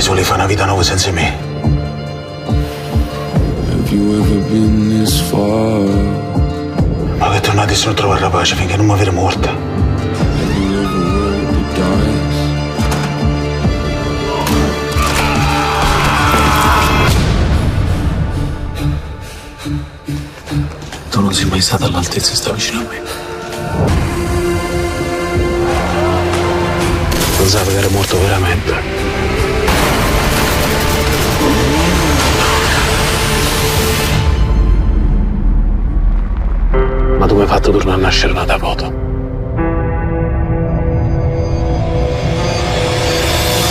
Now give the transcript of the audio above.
soli fa una vita nuova senza me. Have you ever been this far? Ma che tornate a trovare la pace finché non mi avete morta. Have you ever rolled the dice? Tu non sei mai stata all'altezza e stai vicino a me. Pensavo che ero morto veramente. Ma tu mi hai fatto tornare a nascere da poto.